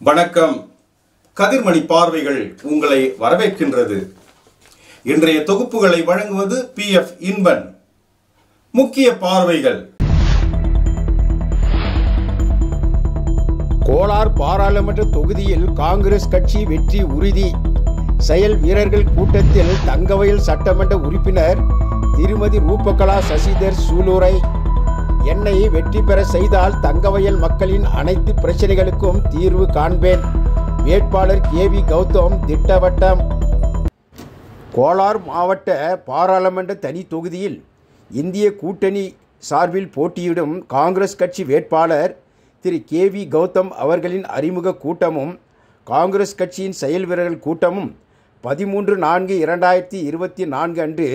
வணக்கம். கதிர்மணி பார்வைகள் உங்களை வரவேற்கின்றது. இன்றைய தொகுப்புகளை வழங்குவது PF இன்பன். முக்கிய பார்வைகள். கோலார் பாராளுமன்ற தொகுதியில் காங்கிரஸ் கட்சி வெற்றி உறுதி. செயல் வீரர்கள் கூட்டத்தில் தங்கவயல் சட்டமன்ற உறுப்பினர் திருமதி ரூபகலா சசிதர் சூலூரை என்னை வெற்றி பெற செய்தால் தங்கவயல் மக்களின் அனைத்து பிரச்சனைகளுக்கும் தீர்வு காண்பேன். வேட்பாளர் KV கௌதம் திட்டவட்டம். கோலார் மாவட்ட பாராளுமன்ற தனி தொகுதியில் இந்திய கூட்டணி சார்பில் போட்டியிடும் காங்கிரஸ் கட்சி வேட்பாளர் திரு KV கௌதம் அவர்களின் அறிமுக கூட்டமும் காங்கிரஸ் கட்சியின் செயல் வீரர்கள் கூட்டமும் 13/4/2024 அன்று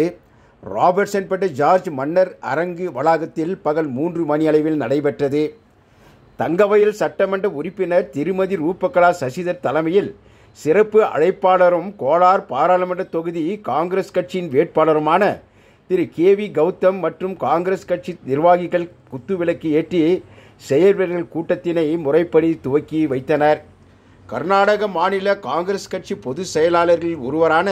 ராபர்ட்சன்பேட் ஜார்ஜ் மன்னர் அரங்கு வளாகத்தில் பகல் 3 மணி அளவில் நடைபெற்றது. தங்கவயல் சட்டமன்ற உறுப்பினர் திருமதி ரூபகலா சசிதர் தலைமையில் சிறப்பு அழைப்பாளரும் கோலார் பாராளுமன்ற தொகுதி காங்கிரஸ் கட்சியின் வேட்பாளருமான திரு KV கௌதம் மற்றும் காங்கிரஸ் கட்சி நிர்வாகிகள் குத்துவிளக்கு ஏற்றி செயல்வீரர்கள் கூட்டத்தினை முறைப்படி துவக்கி வைத்தனர். கர்நாடக மாநில காங்கிரஸ் கட்சி பொதுச் செயலாளர்களில் ஒருவரான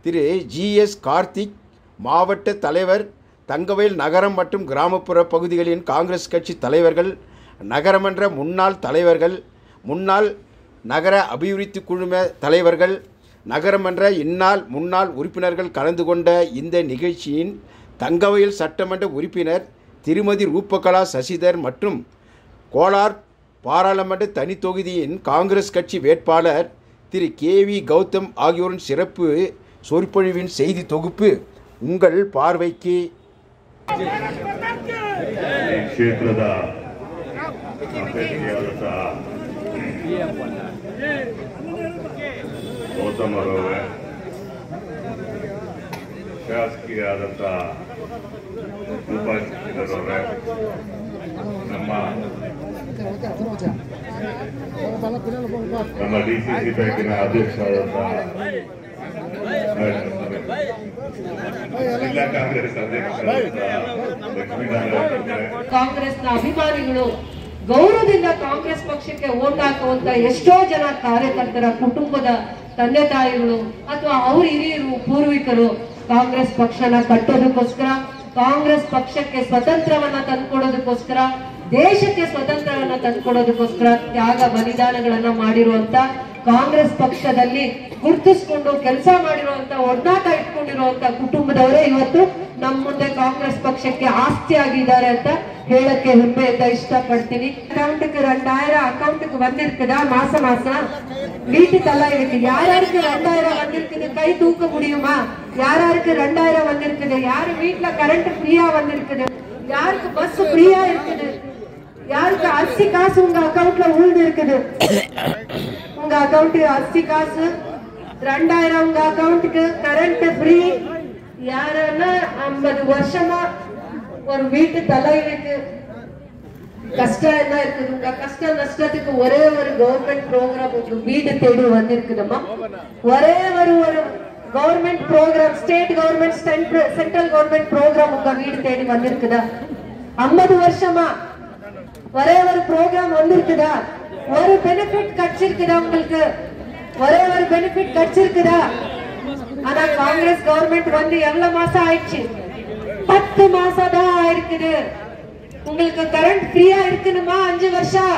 திரு GS கார்த்திக், மாவட்ட தலைவர், தங்கவயல் நகரம் மற்றும் கிராமப்புற பகுதிகளின் காங்கிரஸ் கட்சி தலைவர்கள், நகரமன்ற முன்னாள் தலைவர்கள், முன்னாள் நகர அபிவிருத்தி குழும தலைவர்கள், நகரமன்ற முன்னாள் உறுப்பினர்கள் கலந்து கொண்ட இந்த நிகழ்ச்சியின் தங்கவயல் சட்டமன்ற உறுப்பினர் திருமதி ரூபகலா சசிதர் மற்றும் கோலார் பாராளுமன்ற தனி தொகுதியின் காங்கிரஸ் கட்சி வேட்பாளர் திரு KV கௌதம் ஆகியோரின் சிறப்பு சொற்பொழிவின் செய்தி தொகுப்பு உங்கள் பார்வைக்கு. ಕ್ಷೇತ್ರದ ಗೌತಮ್ ಅವರವರೇ, ಶಾಸಕಿಯಾದಂಥ ರೂಪಾಶಿರವರೇ, ನಮ್ಮ DCC ಬ್ಯಾಂಕಿನ ಅಧ್ಯಕ್ಷರಾದಂಥ ಕಾಂಗ್ರೆಸ್ನ ಅಭಿಮಾನಿಗಳು ಗೌರವದಿಂದ ಕಾಂಗ್ರೆಸ್ ಪಕ್ಷಕ್ಕೆ ವೋಟ್ ಹಾಕುವಂತ ಎಷ್ಟೋ ಜನ ಕಾರ್ಯಕರ್ತರ ಕುಟುಂಬದ ತಂದೆ ತಾಯಿಗಳು ಅಥವಾ ಅವ್ರ ಹಿರಿಯರು ಪೂರ್ವಿಕರು ಕಾಂಗ್ರೆಸ್ ಪಕ್ಷನ ಕಟ್ಟೋದಕ್ಕೋಸ್ಕರ, ಕಾಂಗ್ರೆಸ್ ಪಕ್ಷಕ್ಕೆ ಸ್ವತಂತ್ರವನ್ನ ತಂದ್ಕೊಡೋದಕ್ಕೋಸ್ಕರ, ದೇಶಕ್ಕೆ ಸ್ವತಂತ್ರವನ್ನ ತಂದ್ಕೊಡೋದಕ್ಕೋಸ್ಕರ ತ್ಯಾಗ ಬಲಿದಾನಗಳನ್ನ ಮಾಡಿರುವಂತ ಕಾಂಗ್ರೆಸ್ ಪಕ್ಷದಲ್ಲಿ ಗುರುತಿಸಿಕೊಂಡು ಕೆಲಸ ಮಾಡಿರುವಂತ ಒಡನಾಟ ಇಟ್ಕೊಂಡಿರುವಂತ ಕುಟುಂಬದವರೇ ಇವತ್ತು ನಮ್ಮ ಮುಂದೆ ಕಾಂಗ್ರೆಸ್ ಪಕ್ಷಕ್ಕೆ ಆಸ್ತಿ ಆಗಿದ್ದಾರೆ ಅಂತ ಹೇಳಕ್ಕೆ ಹೆಮ್ಮೆಯಿಂದ ಇಷ್ಟಪಡ್ತೀನಿ. அக்கவுண்ட்க்கு 2000 அக்கவுண்ட்க்கு வந்திருக்குதா மாசம் வீட்டுக்கல்ல இருக்கு. யாராருக்கு 2000 வந்திருக்குது கை தூக்க முடியுமா? யாராருக்கு 2000 வந்திருக்குது? யாரு வீட்டுல கரண்ட் ஃப்ரீயா வந்திருக்குது? யாருக்கு பஸ் ஃப்ரீயா இருக்குது? யாருக்கு அரிசி காசு உங்க அக்கவுண்ட்ல உழுது இருக்குது? உங்க அக்கவுண்ட் அரிசி காசு 2000 உங்க அக்கவுண்ட்க்கு கரண்ட் ஃப்ரீ. யாருன்னா 50 வருஷமா ஒரு வீட்டு தலைவருக்கு கஷ்டம் என்ன இருக்குது? உங்க கஷ்ட நஷ்டத்துக்கு ஒரே ஒரு கவர்மெண்ட் ப்ரோக்ராம் உங்க வீடு தேடி வந்திருக்குதுமா. ஒரே ஒரு government program, state government, central government program உங்க வீடு தேடி வந்திருக்குதா? 50 வருஷமா ஒரே ஒரு ப்ரோக்ராம் வந்திருக்குதா? ஒரு பெனிஃபிட் கிடைச்சிருக்குதா? உங்களுக்கு ஒரே ஒரு பெனிஃபிட் கிடைச்சிருக்குதா? ஆனா காங்கிரஸ் கவர்மெண்ட் வந்து எவ்வளவு மாசம் ஆயிடுச்சு? 10 மாசம் தான் ஆயிருக்குது. உங்களுக்கு கரண்ட் ஃப்ரீயா இருக்கணுமா? 5 வருஷம்.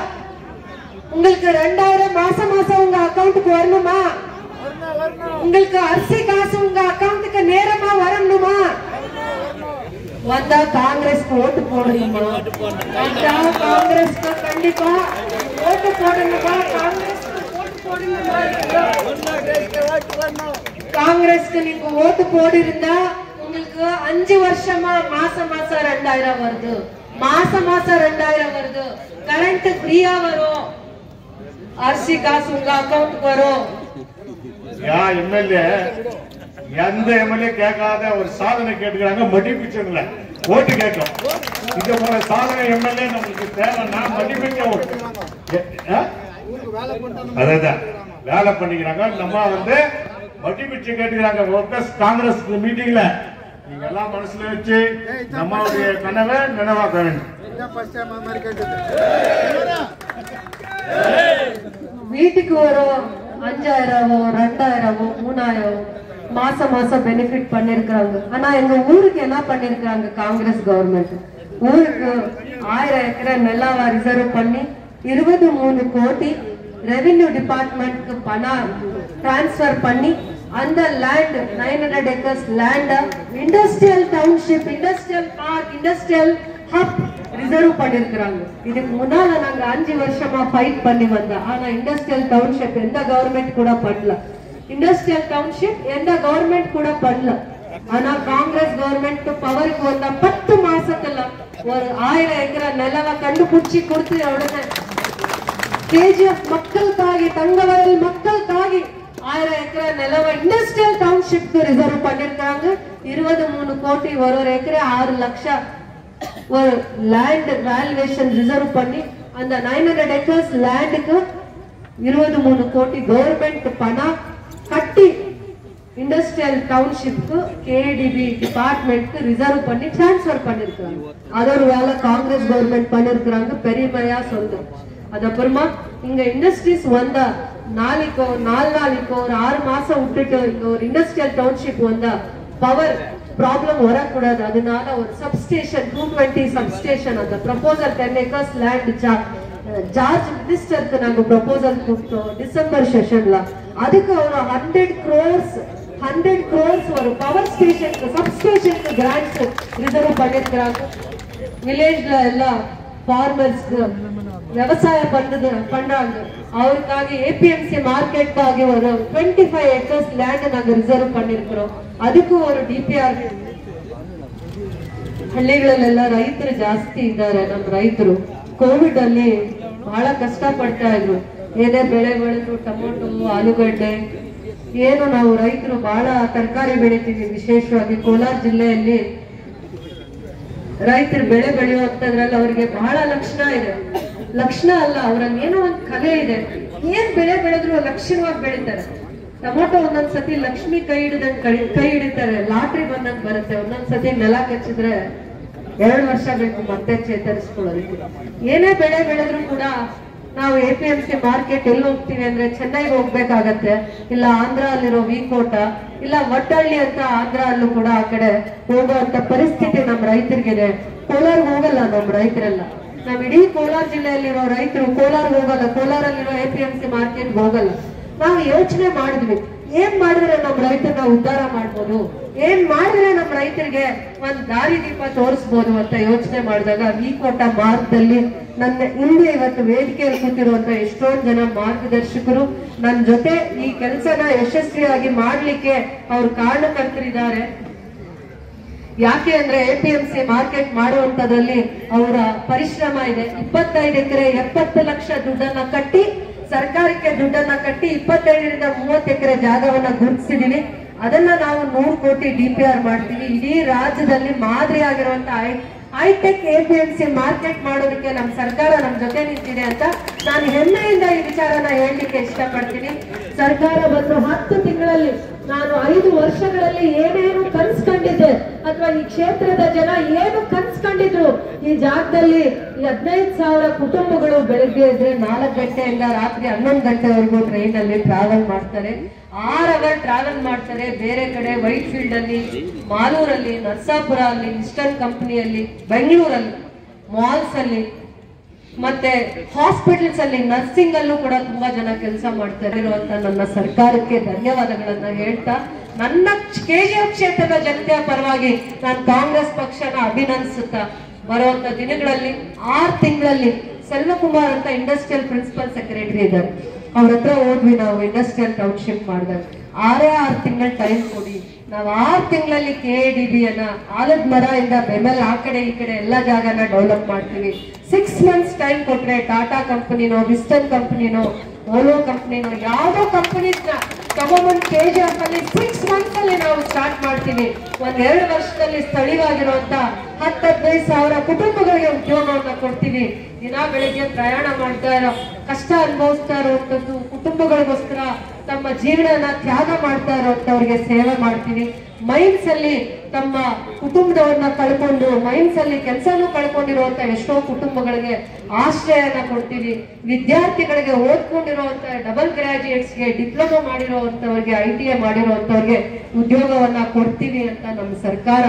உங்களுக்கு 2000 மாசம் உங்க அக்கவுண்ட்க்கு வரணுமா? உங்களுக்கு அரிசி காசு உங்க அக்கவுண்ட்க்கு நேரமா வரணுமா? வந்தா காங்கிரஸ்க்கு ஓட்டு போடுறீங்களா? வந்தா காங்கிரஸ்க்கு கண்டிப்பா ஓட்டு போடணுமா? காங்கிரஸ்க்கு நீங்க ஓட்டு போடிருந்தா உங்களுக்கு 5 வருஷமா மாசம் 2000 வருது. மாசம் 2000 வருது. கரண்ட் ஃப்ரீயா வரும். அரிசி காசு உங்க அக்கவுண்ட்க்கு வரும். யா எம்எல்ஏ எந்த எம்எல்ஏ கேட்காத ஒரு சாதனை கேட்டுக்கிறாங்க. மடிப்பிச்சுங்கள ஓட்டு கேட்கும். இந்த போல சாதனை எம்எல்ஏ நமக்கு தேவைன்னா மடிப்பிச்ச ஓட்டு. அதான் வேலை பண்ணிக்கிறாங்க. நம்ம வந்து மடிப்பிச்சு கேட்டுக்கிறாங்க. ஒர்க்கர்ஸ் காங்கிரஸ் மீட்டிங்ல நீங்க எல்லாம் மனசுல வச்சு நம்மளுடைய கனவை நினைவாக்க வேண்டும். வீட்டுக்கு வரும் 5000 2000 3000 மாசம் பெனிஃபிட் பண்ணிருக்காங்க. ஆனா எங்க ஊருக்கு என்ன பண்ணிருக்காங்க காங்கிரஸ் கவர்மெண்ட்? ஊருக்கு 1000 ஏக்கரை நிலவா ரிசர்வ் பண்ணி 23 கோடி ரெவென்யூ டிபார்ட்மெண்ட்க்கு பணம் டிரான்ஸ்ஃபர் பண்ணி அந்த land 900 acres land industrial township, industrial park, industrial hub reserve பண்ணிருக்காங்க. இதுக்கு முன்னால நாங்க 5 வருஷமா ஃபைட் பண்ணி வந்தோம். ஆனா இண்டஸ்ட்ரியல் டவுன்ஷிப் எந்த கவர்மெண்ட் கூட பண்ணல. இண்டஸ்ட்ரியல் டவுன்ஷிப் எந்த கவர்மெண்ட் கூட பண்ணல. ஆனா காங்கிரஸ் கவர்மெண்ட் பவருக்கு வந்த 10 மாசத்துல ஒரு 1000 ஏக்கரை நிலவை கண்டுபிடிச்சி கொடுத்து உடனே கேஜிஎஃப் மக்களுக்காಗಿ தங்கவயல் மக்களுக்காಗಿ 1000 ஏக்கரை நிலவை இண்டஸ்ட்ரியல் டவுன்ஷிப்க்கு ரிசர்வ் பண்ணிருக்காங்க. 23 கோடி ஒரு ஏக்கரை 6 லட்சம் ஒரு லேண்ட் வேல்யூவேஷன் ரிசர்வ் பண்ணி அந்த 900 ஏக்கர்ஸ் லேண்டுக்கு 23 கோடி கவர்மெண்ட் பணம் கட்டி இண்டஸ்ட்ரியல் டவுன்ஷிப்க்கு கேடிபி டிபார்ட்மெண்ட்க்கு ரிசர்வ் பண்ணி டிரான்ஸ்ஃபர் பண்ணிருக்காங்க. அது ஒரு வேலை காங்கிரஸ் கவர்மெண்ட் பண்ணிருக்காங்க, பெரியமையா சொல்றேன். அதுக்கப்புறமா இங்க இண்டஸ்ட்ரீஸ் வந்தா 4 நாளைக்கோ ஒரு 6 மாசம் விட்டுட்டு இங்க ஒரு இண்டஸ்ட்ரியல் டவுன்ஷிப் வந்தா பவர் ப்ராப்ளம் வரக்கூடாது. அதனால ஒரு சப்ஸ்டேஷன் 220 சப்ஸ்டேஷன் அந்த ப்ரொபோசல் 10 ஏக்கர்ஸ் லேண்ட் ஜார்ஜ் மினிஸ்டருக்கு நாங்க ப்ரொபோசல் கொடுத்தோம் டிசம்பர் செஷன்ல. அதுக்கு ஒரு 100 crores ஒரு பவர் ஸ்டேஷனுக்கு சப்ஸ்டேஷனுக்கு கிராண்ட்ஸ் ரிசர்வ் பண்ணிருக்காங்க. வில்லேஜ்ல எல்லாம் ஃபார்மர்ஸ்க்கு விவசாயம் பண்றாங்க. அவருக்காக ஏபிஎம்சி மார்க்கெட்காக ஒரு 25 ஏக்கர்ஸ் லேண்ட் நாங்க ரிசர்வ் பண்ணிருக்கிறோம். ಅದಕ್ಕೂ ಒಂದು ಡಿಪಿಆರ್. ಹಳ್ಳಿಗಳಲ್ಲೆಲ್ಲ ರೈತರು ಜಾಸ್ತಿ ಇದ್ದಾರೆ. ನಮ್ಮ ರೈತರು ಕೋವಿಡ್ ಅಲ್ಲಿ ಬಹಳ ಕಷ್ಟ ಪಡ್ತಾ ಇದ್ರು. ಏನೇ ಬೆಳೆ ಬೆಳೆದ್ರು ಟೊಮೊಟೊ, ಆಲೂಗಡ್ಡೆ, ಏನು ನಾವು ರೈತರು ಬಹಳ ತರಕಾರಿ ಬೆಳಿತೀವಿ. ವಿಶೇಷವಾಗಿ ಕೋಲಾರ ಜಿಲ್ಲೆಯಲ್ಲಿ ರೈತರು ಬೆಳೆ ಬೆಳೆಯುವಂತದ್ರಲ್ಲಿ ಅವರಿಗೆ ಬಹಳ ಲಕ್ಷಣ ಇದೆ. ಲಕ್ಷಣ ಅಲ್ಲ, ಅವರಲ್ಲಿ ಏನೋ ಒಂದು ಕಲೆ ಇದೆ. ಏನ್ ಬೆಳೆ ಬೆಳೆದ್ರು ಲಕ್ಷಣವಾಗಿ ಬೆಳಿತಾರೆ. ಟೊಮೊಟೊ ಒಂದೊಂದ್ಸತಿ ಲಕ್ಷ್ಮಿ ಕೈ ಹಿಡಿತಾರೆ, ಲಾಟ್ರಿ ಬಂದಂಗ್ ಬರುತ್ತೆ. ಒಂದೊಂದ್ಸತಿ ನೆಲ ಕಚ್ಚಿದ್ರೆ 2 ವರ್ಷ ಬೇಕು ಮತ್ತೆ ಚೇತರಿಸ್ಕೊಳ್ಳೋದಕ್ಕೆ. ಏನೇ ಬೆಳೆ ಬೆಳೆದ್ರು ಕೂಡ ನಾವು ಎಪಿಎಂಸಿ ಮಾರ್ಕೆಟ್ ಎಲ್ಲಿ ಹೋಗ್ತೀವಿ ಅಂದ್ರೆ ಚೆನ್ನೈಗೆ ಹೋಗ್ಬೇಕಾಗತ್ತೆ, ಇಲ್ಲ ಆಂಧ್ರ ಅಲ್ಲಿರೋ ವಿಕೋಟ, ಇಲ್ಲ ವಟ್ಟಳ್ಳಿ ಅಂತ ಆಂಧ್ರ ಅಲ್ಲೂ ಕೂಡ ಆ ಕಡೆ ಹೋಗುವಂತ ಪರಿಸ್ಥಿತಿ ನಮ್ಮ ರೈತರಿಗಿದೆ. ಕೋಲಾರ್ಗೆ ಹೋಗಲ್ಲ ನಮ್ಮ ರೈತರೆಲ್ಲ. ನಾವ್ ಇಡೀ ಕೋಲಾರ ಜಿಲ್ಲೆಯಲ್ಲಿರೋ ರೈತರು ಕೋಲಾರ್ಗೆ ಹೋಗಲ್ಲ, ಕೋಲಾರಲ್ಲಿರೋ ಎಪಿಎಂಸಿ ಮಾರ್ಕೆಟ್ ಹೋಗಲ್ಲ. ನಾವು ಯೋಚನೆ ಮಾಡಿದ್ವಿ, ಏನ್ ಮಾಡಿದ್ರೆ ನಮ್ಮ ರೈತರನ್ನ ಉದ್ಧಾರ ಮಾಡ್ಬೋದು, ಏನ್ ಮಾಡಿದ್ರೆ ನಮ್ಮ ರೈತರಿಗೆ ಒಂದ್ ದಾರಿ ದೀಪ ತೋರಿಸ್ಬೋದು ಅಂತ ಯೋಚನೆ ಮಾಡಿದಾಗ ವಿಕೋಟ ಮಾರ್ಗದಲ್ಲಿ ನನ್ನ ಹಿಂದೆ ಇವತ್ತು ವೇದಿಕೆಯಲ್ಲಿ ಕೂತಿರುವಂತ ಎಷ್ಟೊಂದು ಜನ ಮಾರ್ಗದರ್ಶಕರು ನನ್ನ ಜೊತೆ ಈ ಕೆಲಸನ ಯಶಸ್ವಿಯಾಗಿ ಮಾಡ್ಲಿಕ್ಕೆ ಅವ್ರು ಕಾರಣಕರ್ತರಿದ್ದಾರೆ. ಯಾಕೆ ಅಂದ್ರೆ ಎಪಿಎಂಸಿ ಮಾರ್ಕೆಟ್ ಮಾಡುವಂತದ್ರಲ್ಲಿ ಅವರ ಪರಿಶ್ರಮ ಇದೆ. 25 ಎಕರೆ 70 ಲಕ್ಷ ದುಡ್ಡನ್ನ ಕಟ್ಟಿ, ಸರ್ಕಾರಕ್ಕೆ ದುಡ್ಡನ್ನ ಕಟ್ಟಿ 25ರಿಂದ 30 ಎಕರೆ ಜಾಗವನ್ನ ಗುರುತಿಸಿದೀವಿ. ಅದನ್ನ ನಾವು 100 ಕೋಟಿ ಡಿಪಿಆರ್ ಮಾಡ್ತೀವಿ. ಇಡೀ ರಾಜ್ಯದಲ್ಲಿ ಮಾದರಿ ಆಗಿರುವಂತ ಹೈಟೆಕ್ ಎಪಿಎಂಸಿ ಮಾರ್ಕೆಟ್ ಮಾಡೋದಕ್ಕೆ ನಮ್ಮ ಸರ್ಕಾರ ನಮ್ಮ ಜೊತೆ ನಿಂತಿದೆ ಅಂತ ನಾನು ಹೆಮ್ಮೆಯಿಂದ ಈ ವಿಚಾರನ ಹೇಳಲಿಕ್ಕೆ ಇಷ್ಟಪಡ್ತೀನಿ. ಸರ್ಕಾರ ಬಂದು 10 ತಿಂಗಳಲ್ಲಿ ನಾನು 5 ವರ್ಷಗಳಲ್ಲಿ ಏನೇನು ಕನ್ಸ್ಕೊಂಡಿದ್ದೆ ಅಥವಾ ಈ ಕ್ಷೇತ್ರದ ಜನ ಏನು ಕನ್ಸ್ಕೊಂಡಿದ್ರು, ಈ ಜಾಗದಲ್ಲಿ 15,000 ಕುಟುಂಬಗಳು ಬೆಳಗ್ಗೆ ಇದ್ರೆ 4 ಗಂಟೆಯಿಂದ ರಾತ್ರಿ 11 ಗಂಟೆವರೆಗೂ ಟ್ರೈನ್ ಅಲ್ಲಿ ಟ್ರಾವೆಲ್ ಮಾಡ್ತಾರೆ. 6 ಅವರ್ ಟ್ರಾವೆಲ್ ಮಾಡ್ತಾರೆ. ಬೇರೆ ಕಡೆ ವೈಟ್ ಫೀಲ್ಡ್ ಅಲ್ಲಿ, ಮಾಲೂರಲ್ಲಿ, ನರಸಾಪುರ ಅಲ್ಲಿ, ಈಸ್ಟರ್ನ್ ಕಂಪನಿಯಲ್ಲಿ, ಬೆಂಗಳೂರಲ್ಲಿ, ಮಾಲ್ಸ್ ಅಲ್ಲಿ, ಮತ್ತೆ ಹಾಸ್ಪಿಟಲ್ಸ್ ಅಲ್ಲಿ, ನರ್ಸಿಂಗ್ ಅಲ್ಲೂ ಕೂಡ ತುಂಬಾ ಜನ ಕೆಲಸ ಮಾಡ್ತಾರೆ ಇರುವಂತ ನನ್ನ ಸರ್ಕಾರಕ್ಕೆ ಧನ್ಯವಾದಗಳನ್ನ ಹೇಳ್ತಾ, ನನ್ನ ಕೆಜಿಎಫ್ ಕ್ಷೇತ್ರದ ಜನತೆಯ ಪರವಾಗಿ ನಾನು ಕಾಂಗ್ರೆಸ್ ಪಕ್ಷನ ಅಭಿನಂದಿಸುತ್ತಾ, ಬರುವಂತ ದಿನಗಳಲ್ಲಿ 6 ತಿಂಗಳಲ್ಲಿ ಸೆಲ್ವಕುಮಾರ್ ಅಂತ ಇಂಡಸ್ಟ್ರಿಯಲ್ ಪ್ರಿನ್ಸಿಪಲ್ ಸೆಕ್ರೆಟರಿ ಇದ್ದಾರೆ, ಅವ್ರ ಹತ್ರ ಹೋದ್ವಿ. ನಾವು ಇಂಡಸ್ಟ್ರಿಯಲ್ ಟೌನ್ಶಿಪ್ ಮಾಡಿದಾಗ 6 ತಿಂಗಳ ಟೈಮ್ ಕೊಡಿ, ನಾವು 6 ತಿಂಗಳಲ್ಲಿ ಕೆಡಿಬಿ ಅನ್ನ ಆಲದ ಮರ ಇಂದ ಬೆಮೆಲ್ ಆ ಕಡೆ ಈ ಕಡೆ ಎಲ್ಲಾ ಜಾಗನ ಡೆವಲಪ್ ಮಾಡ್ತೀವಿ. 6 ಮಂತ್ಸ್ ಟೈಮ್ ಕೊಟ್ರೆ ಟಾಟಾ ಕಂಪನಿನೋ, ವಿಸ್ಟರ್ನ್ ಕಂಪನಿನೋ, ಓಲೋ ಕಂಪನಿನೋ, ಯಾವ್ದೋ ಕಂಪನೀಸ್ ನ ತಗೊಂಡ್ಬಂದು ಕೆಜಿಎಫ್ ಅಲ್ಲಿ 6 ಮಂತ್ಸ್ ಅಲ್ಲಿ ನಾವು ಸ್ಟಾರ್ಟ್ ಮಾಡ್ತೀವಿ. 1-2 ವರ್ಷದಲ್ಲಿ ಸ್ಥಳೀಯವಾಗಿರುವಂತ 10-15 ಸಾವಿರ ಕುಟುಂಬಗಳಿಗೆ ಉದ್ಯೋಗವನ್ನ ಕೊಡ್ತೀವಿ. ದಿನ ಬೆಳಿಗ್ಗೆ ಪ್ರಯಾಣ ಮಾಡ್ತಾ ಇರೋ, ಕಷ್ಟ ಅನುಭವಿಸ್ತಾ ಇರುವಂತದ್ದು ಕುಟುಂಬಗಳಿಗೋಸ್ಕರ ತಮ್ಮ ಜೀವನನ ತ್ಯಾಗ ಮಾಡ್ತಾ ಇರೋಂಥವ್ರಿಗೆ ಸೇವೆ ಮಾಡ್ತೀವಿ. ಮೈನ್ಸ್ ಅಲ್ಲಿ ತಮ್ಮ ಕುಟುಂಬದವ್ರನ್ನ ಕಳ್ಕೊಂಡು ಮೈನ್ಸ್ ಅಲ್ಲಿ ಕೆಲಸನೂ ಕಳ್ಕೊಂಡಿರುವಂತ ಎಷ್ಟೋ ಕುಟುಂಬಗಳಿಗೆ ಆಶ್ರಯನ ಕೊಡ್ತೀವಿ. ವಿದ್ಯಾರ್ಥಿಗಳಿಗೆ ಓದ್ಕೊಂಡಿರುವಂತ ಡಬಲ್ ಗ್ರಾಜುಯೇಟ್ಸ್ಗೆ ಡಿಪ್ಲೊಮಾ ಮಾಡಿರುವಂತವ್ರಿಗೆ ITI ಮಾಡಿರುವಂತವ್ರಿಗೆ ಉದ್ಯೋಗವನ್ನ ಕೊಡ್ತೀವಿ ಅಂತ ನಮ್ಮ ಸರ್ಕಾರ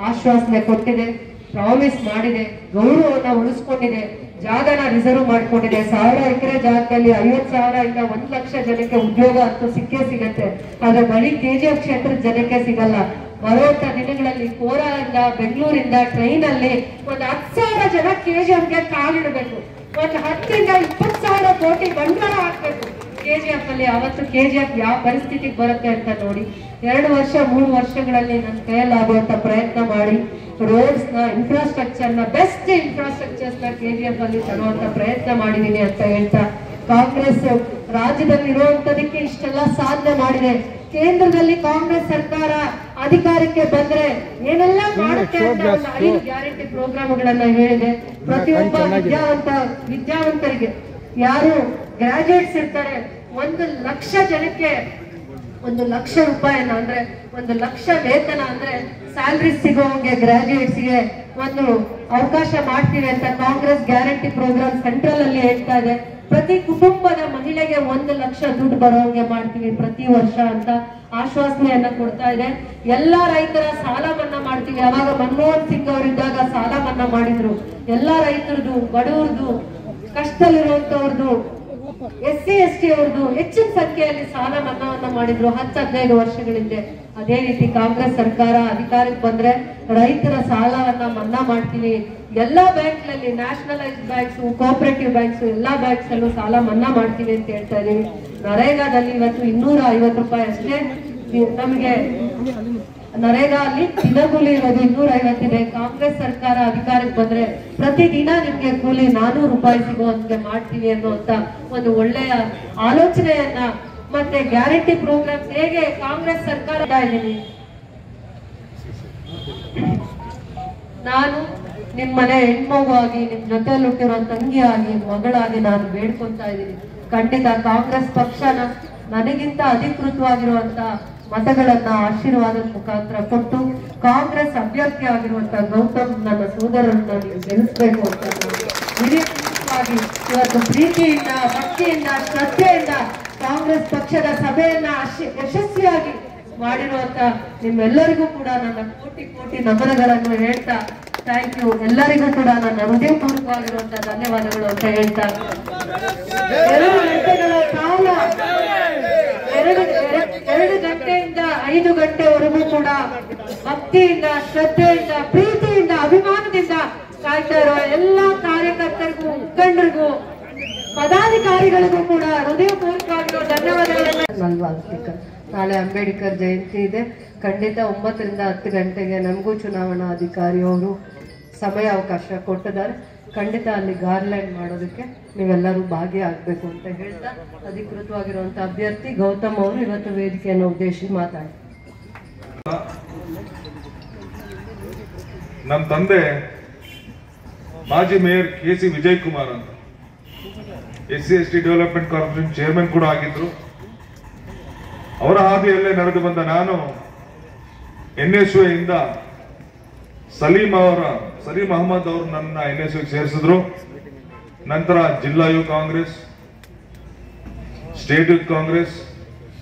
ಆಶ್ವಾಸನೆ ಕೊಟ್ಟಿದೆ, ಪ್ರಾಮಿಸ್ ಮಾಡಿದೆ, ಗೌರವವನ್ನ ಉಳಿಸ್ಕೊಂಡಿದೆ, ಜಾಗನ ರಿಸರ್ವ್ ಮಾಡ್ಕೊಂಡಿದೆ. 1000 ಎಕರೆ ಜಾಗದಲ್ಲಿ 50,000 ಇಂದ 1 ಲಕ್ಷ ಜನಕ್ಕೆ ಉದ್ಯೋಗ ಅಂತೂ ಸಿಕ್ಕೇ ಸಿಗತ್ತೆ. ಆದ್ರೆ ಬರೀ KGF ಕ್ಷೇತ್ರದ ಜನಕ್ಕೆ ಸಿಗಲ್ಲ. ಬರುವಂತ ದಿನಗಳಲ್ಲಿ ಕೋಲಾರಿಂದ ಬೆಂಗಳೂರಿಂದ ಟ್ರೈನ್ ಅಲ್ಲಿ ಒಂದು 10,000 ಜನ KGFಗೆ ಕಾಲಿಡಬೇಕು. ಒಂದು 10 ಇಂದ 20,000 ಕೋಟಿ ಬಂಡವಾಳ ಹಾಕ್ಬೇಕು KGF ಅಲ್ಲಿ. ಅವತ್ತು KGF ಯಾವ ಪರಿಸ್ಥಿತಿಗೆ ಬರುತ್ತೆ ಅಂತ ನೋಡಿ 2 ವರ್ಷ 3 ವರ್ಷಗಳಲ್ಲಿ ನನ್ನ ಕೈಯಲ್ಲಾಗುವಂತ ಪ್ರಯತ್ನ ಮಾಡಿ ರೋಡ್ಸ್ ನ ಇನ್ಫ್ರಾಸ್ಟ್ರಕ್ಚರ್ ನ ಬೆಸ್ಟ್ ಇನ್ಫ್ರಾಸ್ಟ್ರಕ್ಚರ್ಸ್ ನ KGF ಅಲ್ಲಿ ತರುವಂತ ಪ್ರಯತ್ನ ಮಾಡಿದೀನಿ ಅಂತ ಹೇಳ್ತಾ, ಕಾಂಗ್ರೆಸ್ ರಾಜ್ಯದಲ್ಲಿ ಇರುವಂತದಕ್ಕೆ ಇಷ್ಟೆಲ್ಲ ಸಾಧನೆ ಮಾಡಿದೆ. ಕೇಂದ್ರದಲ್ಲಿ ಕಾಂಗ್ರೆಸ್ ಸರ್ಕಾರ ಅಧಿಕಾರಕ್ಕೆ ಬಂದ್ರೆ ಏನೆಲ್ಲ ಮಾಡುತ್ತೆ ಅಂತ ಒಂದು 5 ಗ್ಯಾರಂಟಿ ಪ್ರೋಗ್ರಾಮ್ಗಳನ್ನ ಹೇಳಿದೆ. ಪ್ರತಿಯೊಬ್ಬ ವಿದ್ಯಾವಂತರಿಗೆ ಯಾರು ಗ್ರಾಜುಯೇಟ್ಸ್ ಇರ್ತಾರೆ 1 ಲಕ್ಷ ಜನಕ್ಕೆ 1 ಲಕ್ಷ ರೂಪಾಯಿನ ಅಂದ್ರೆ 1 ಲಕ್ಷ ವೇತನ ಅಂದ್ರೆ ಸ್ಯಾಲರಿ ಸಿಗೋಂಗೆ ಗ್ರಾಜುಯೇಟ್ಸ್ಗೆ ಒಂದು ಅವಕಾಶ ಮಾಡ್ತೀವಿ ಅಂತ ಕಾಂಗ್ರೆಸ್ ಗ್ಯಾರಂಟಿ ಪ್ರೋಗ್ರಾಮ್ ಸೆಂಟ್ರಲ್ ಅಲ್ಲಿ ಹೇಳ್ತಾ ಇದೆ. ಪ್ರತಿ ಕುಟುಂಬದ ಮಹಿಳೆಗೆ 1 ಲಕ್ಷ ದುಡ್ಡು ಬರೋಂಗೆ ಮಾಡ್ತೀವಿ ಪ್ರತಿ ವರ್ಷ ಅಂತ ಆಶ್ವಾಸನೆಯನ್ನ ಕೊಡ್ತಾ ಇದೆ. ಎಲ್ಲಾ ರೈತರ ಸಾಲ ಮನ್ನಾ ಮಾಡ್ತೀವಿ. ಅವಾಗ ಮನಮೋಹನ್ ಸಿಂಗ್ ಅವರಿದ್ದಾಗ ಸಾಲ ಮನ್ನಾ ಮಾಡಿದ್ರು. ಎಲ್ಲಾ ರೈತರದು, ಬಡವರದು, ಕಷ್ಟದಲ್ಲಿರುವಂತವ್ರದ್ದು, SC ST ಅವ್ರದ್ದು ಹೆಚ್ಚಿನ ಸಂಖ್ಯೆಯಲ್ಲಿ ಸಾಲ ಮನ್ನಾವನ್ನ ಮಾಡಿದ್ರು 10-15 ವರ್ಷಗಳ ಹಿಂದೆ. ಅದೇ ರೀತಿ ಕಾಂಗ್ರೆಸ್ ಸರ್ಕಾರ ಅಧಿಕಾರಕ್ಕೆ ಬಂದ್ರೆ ರೈತರ ಸಾಲವನ್ನ ಮನ್ನಾ ಮಾಡ್ತೀವಿ. ಎಲ್ಲಾ ಬ್ಯಾಂಕ್ಗಳಲ್ಲಿ, ನ್ಯಾಷನಲೈಸ್ಡ್ ಬ್ಯಾಂಕ್ಸ್, ಕೋಆಪರೇಟಿವ್ ಬ್ಯಾಂಕ್ಸ್, ಎಲ್ಲಾ ಬ್ಯಾಂಕ್ಸ್ ಅಲ್ಲೂ ಸಾಲ ಮನ್ನಾ ಮಾಡ್ತೀವಿ ಅಂತ ಹೇಳ್ತಾ ಇದೀವಿ. ನರೇಗಾದಲ್ಲಿ ಇವತ್ತು 250 ರೂಪಾಯಿ ಅಷ್ಟೇ ನಮಗೆ ನರೇಗಾ ಅಲ್ಲಿ ದಿನಗೂಲಿ ಇರೋದು 250 ಇದೆ. ಕಾಂಗ್ರೆಸ್ ಸರ್ಕಾರ ಅಧಿಕಾರಕ್ಕೆ ಬಂದ್ರೆ ಪ್ರತಿದಿನ ನಿಮ್ಗೆ ಕೂಲಿ 400 ರೂಪಾಯಿ ಸಿಗುವಂತೆ ಮಾಡ್ತೀವಿ ಅನ್ನುವಂತ ಒಂದು ಒಳ್ಳೆಯ ಆಲೋಚನೆಯನ್ನ ಮತ್ತೆ ಗ್ಯಾರಂಟಿ ಪ್ರೋಗ್ರಾಮ್ಸ್ ಹೇಗೆ ಕಾಂಗ್ರೆಸ್ ಸರ್ಕಾರ ಇದ್ದೀನಿ. ನಾನು ನಿಮ್ಮನೆ ಹೆಣ್ಮಗು ಆಗಿ ನಿಮ್ ಜೊತೆಲಿ ಹುಟ್ಟಿರೋ ತಂಗಿ ಆಗಿ ಮಗಳಾಗಿ ನಾನು ಬೇಡ್ಕೊಂತಾ ಇದ್ದೀನಿ. ಖಂಡಿತ ಕಾಂಗ್ರೆಸ್ ಪಕ್ಷನ ನನಗಿಂತ ಅಧಿಕೃತವಾಗಿರುವಂತ ಮತಗಳನ್ನ ಆಶೀರ್ವಾದದ ಮುಖಾಂತರ ಕೊಟ್ಟು ಕಾಂಗ್ರೆಸ್ ಅಭ್ಯರ್ಥಿ ಆಗಿರುವಂತ ಗೌತಮ್ ನನ್ನ ಸೋದರರನ್ನ ನೀವು ಗೆಲ್ಲಿಸಬೇಕು ಅಂತ ಹಿರಿಯವಾಗಿ ಇವತ್ತು ಪ್ರೀತಿಯಿಂದ, ಭಕ್ತಿಯಿಂದ, ಶ್ರದ್ಧೆಯಿಂದ ಕಾಂಗ್ರೆಸ್ ಪಕ್ಷದ ಸಭೆಯನ್ನ ಯಶಸ್ವಿಯಾಗಿ ಮಾಡಿರುವಂತ ನಿಮ್ಮೆಲ್ಲರಿಗೂ ಕೂಡ ನನ್ನ ಕೋಟಿ ಕೋಟಿ ನಮನಗಳನ್ನು ಹೇಳ್ತಾ, ಥ್ಯಾಂಕ್ ಯು. ಎಲ್ಲರಿಗೂ ಕೂಡ ನನ್ನ ಹೃದಯಪೂರ್ವಕವಾಗಿರುವಂತಹ ಧನ್ಯವಾದಗಳು ಅಂತ ಹೇಳ್ತಾ, 2 ಗಂಟೆಗಳ ಕಾಲ 2 ಗಂಟೆಯಿಂದ 5 ಗಂಟೆವರೆಗೂ ಕೂಡ ಭಕ್ತಿಯಿಂದ, ಶ್ರದ್ಧೆಯಿಂದ, ಪ್ರೀತಿಯಿಂದ, ಅಭಿಮಾನದಿಂದ ಕಾಯ್ತಾ ಇರೋ ಎಲ್ಲಾ ಕಾರ್ಯಕರ್ತರಿಗೂ, ಮುಖಂಡರಿಗೂ, ಪದಾಧಿಕಾರಿಗಳಿಗೂ ಕೂಡ ಹೃದಯಪೂರ್ವಕವಾಗಿರೋ ಧನ್ಯವಾದಗಳನ್ನು. ನಾಳೆ ಅಂಬೇಡ್ಕರ್ ಜಯಂತಿ ಇದೆ. ಖಂಡಿತ 9 ರಿಂದ 10 ಗಂಟೆಗೆ ನಮಗೂ ಚುನಾವಣಾ ಅಧಿಕಾರಿಯವರು ಸಮಯ ಅವಕಾಶ ಕೊಟ್ಟಿದ್ದಾರೆ. ಖಂಡಿತ ಅಲ್ಲಿ ಗಾರ್ಲ್ಯಾಂಡ್ ಮಾಡೋದಕ್ಕೆ ನೀವೆಲ್ಲರೂ ಭಾಗಿಯಾಗಬೇಕು ಅಂತ ಹೇಳ್ತಾ, ಅಧಿಕೃತವಾಗಿರುವಂತಹ ಅಭ್ಯರ್ಥಿ ಗೌತಮ್ ಅವರು ಇವತ್ತು ವೇದಿಕೆಯನ್ನು ಉದ್ದೇಶಿಸಿ ಮಾತಾಡಿ. ನಮ್ಮ ತಂದೆ ಮಾಜಿ ಮೇಯರ್ KC ವಿಜಯ್ ಕುಮಾರ್ ಅಂತ SC ST development corporation chairman ಕೂಡ ಆಗಿದ್ರು. ಅವರ ಹಾದಿಯಲ್ಲೇ ನಡೆದು ಬಂದ ನಾನು NSU ಇಂದ ಸಲೀಂ ಅಹಮದ್ ಅವರು ನನ್ನ NSU ಸೇರಿಸಿದ್ರು. ನಂತರ ಜಿಲ್ಲಾ ಯುವ ಕಾಂಗ್ರೆಸ್, ಸ್ಟೇಟ್ ಯೂತ್ ಕಾಂಗ್ರೆಸ್,